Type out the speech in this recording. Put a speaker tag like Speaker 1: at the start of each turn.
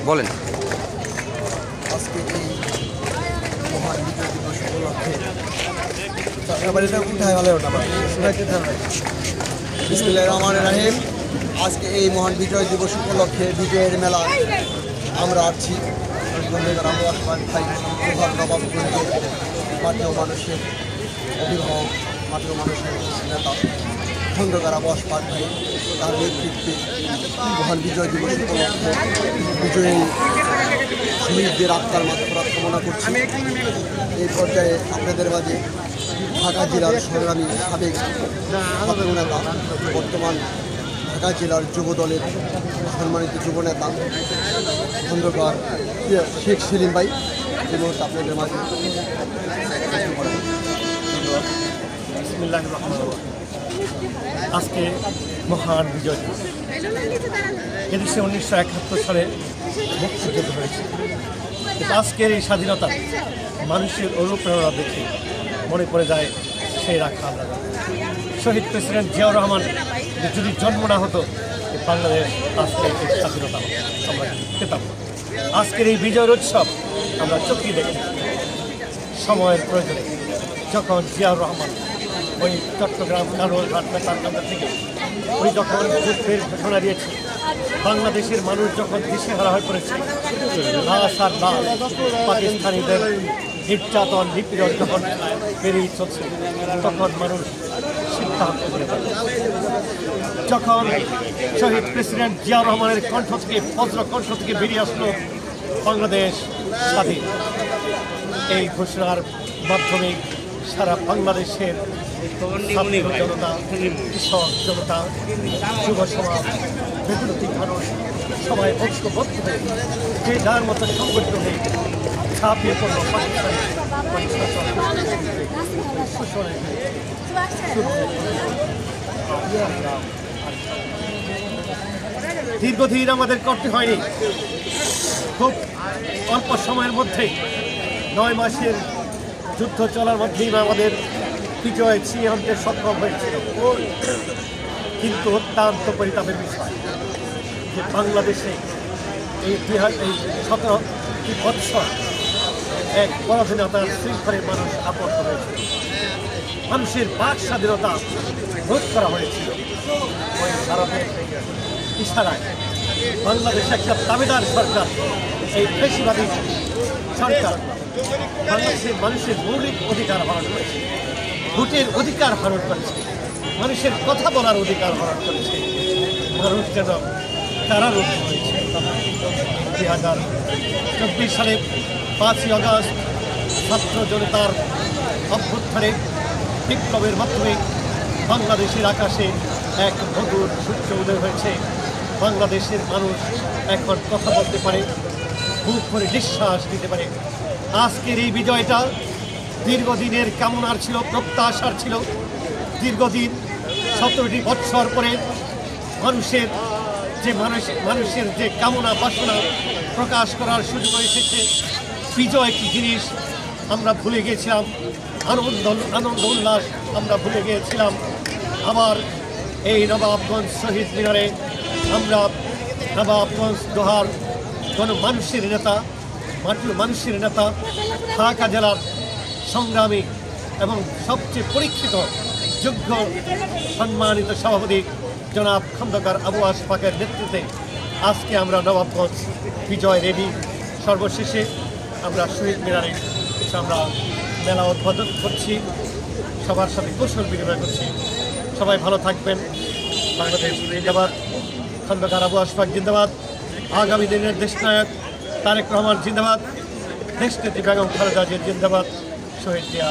Speaker 1: বলেন।
Speaker 2: আজকে এই মহান বিজয় দিবস উপলক্ষে বাড়িটা উঠায় ভালো ওটা বিসমিল্লাহির রহমানির রহিম। আজকে এই মহান বিজয় দিবস উপলক্ষে বিজয়ের মেলা আমরা আসছি মাঠেও মানুষের অভিভাবক, মাঠেও মানুষের নেতা খন্দকার আবুয়াস পাক ভাই তার নেতৃত্বে মহান বিজয় দিবস উপলক্ষে বিজয়ী শহীদদের আত্মার মাগফিরাত কামনা করছি। এই পর্যায়ে আপনাদের মাঝে ঢাকা জেলার সংগ্রামী সাবেক ছাত্রনেতা, বর্তমান ঢাকা জেলার যুব দলের সম্মানিত যুবনেতা খন্দকার শেখ সেলিম ভাই এই মুহূর্তে আপনাদের মাঝে।
Speaker 3: বিসমিল্লাহির রহমানির রহিম। আজকে মহান বিজয় দিবস। এদেশে 1971 সালে মুক্তিযুদ্ধ হয়েছে। কিন্তু আজকের এই স্বাধীনতা মানুষের অনুপ্রেরণা দেখে মনে পড়ে যায় সেই রাখা আমরা শহীদ প্রেসিডেন্ট জিয়াউর রহমান যদি জন্ম না হতো বাংলাদেশ আজকে এই স্বাধীনতা আমরা পেতাম। আজকের এই বিজয়ের উৎসব আমরা চোখে দেখি সময়ের প্রয়োজনে, যখন জিয়াউর রহমান ওই চট্টগ্রাম কারোরঘাট বেতারকান্দা থেকে উনি যখন যুদ্ধের ঘোষণা দিয়েছে, বাংলাদেশের মানুষ যখন দিশেহারা হয়ে পড়েছে, লাশ আর লাশ পাকিস্তানিদের নির্যাতন নিপীড়ন যখন বেরিয়ে চলছে, তখন মানুষ সিদ্ধান্ত নিয়ে যখন শহীদ প্রেসিডেন্ট জিয়াউর রহমানের কণ্ঠ থেকে বজ্র কণ্ঠ থেকে বেরিয়ে আসলো বাংলাদেশ স্বাধীন, এই ঘোষণার মাধ্যমে সারা বাংলাদেশের জনতা, কৃষক জনতা, যুব সমাজ, রাজনৈতিক মানুষ সবাই ঐক্যবদ্ধ হয়ে যে যার মতো সংগঠিত হয়ে ছাপিয়ে পড়ল পাকিস্তান। দীর্ঘদিন আমাদের করতে হয়নি, খুব অল্প সময়ের মধ্যে 9 মাসের যুদ্ধ চলার মধ্যেই আমাদের বিজয় ছিনিয়ে আনতে সক্ষম হয়েছিল। কিন্তু অত্যন্ত পরিতাপের বিষয় যে বাংলাদেশে এই 17 বৎসর এক পরাধীনতার শৃঙ্খলে মানুষ আবদ্ধ হয়েছিল। মানুষের বাক স্বাধীনতা রোধ করা হয়েছিল। ওই ভারতের ইশারায় বাংলাদেশে একটা দাবিদার সরকার, এই পেশিবাদী সরকার বাংলাদেশের মানুষের মৌলিক অধিকার হরণ করেছে, ভোটের অধিকার হরণ করেছে, মানুষের কথা বলার অধিকার হরণ করেছে। মানুষ যেন কারারুদ্ধ হয়েছে। 2024 সালে 5ই আগস্ট ছাত্র জনতার অভ্যুত্থানে বিপ্লবের মাধ্যমে বাংলাদেশের আকাশে এক মধুর সূর্য উদয় হয়েছে। বাংলাদেশের মানুষ এখন কথা বলতে পারে, বুক করে নিঃশ্বাস দিতে পারে। আজকের এই বিজয়টা দীর্ঘদিনের কামনার ছিল, প্রত্যাশার ছিল। দীর্ঘদিন 17টি বৎসর পরে মানুষের যে কামনা বাসনা প্রকাশ করার সুযোগ এসেছে। বিজয় কি জিনিস আমরা ভুলে গিয়েছিলাম, আনন্দ উল্লাস আমরা ভুলে গিয়েছিলাম। আবার এই নবাবগঞ্জ শহীদ মিনারে আমরা নবাবগঞ্জ দোহার মানুষের নেতা, মানুষের নেতা, ঢাকা জেলার সংগ্রামী এবং সবচেয়ে পরীক্ষিত যোগ্য সম্মানিত সভাপতি জনাব খন্দকার আবুয়াস পাকের নেতৃত্বে আজকে আমরা নবাবগঞ্জ বিজয় রেডি। সর্বশেষে আমরা শহীদ মিনারে আমরা মেলা উদ্বোধন করছি, সবার সাথে কৌশল বিনিময় করছি। সবাই ভালো থাকবেন। বাংলাদেশ জিন্দাবাদ, খন্দকার আবুয়াস পাক জিন্দাবাদ, আগামী দিনের দেশনায়ক তারেক রহমান জিন্দাবাদ, দেশনেত্রী বেগম খালেদা জিয়া জিন্দাবাদ, শহীদ জিয়া।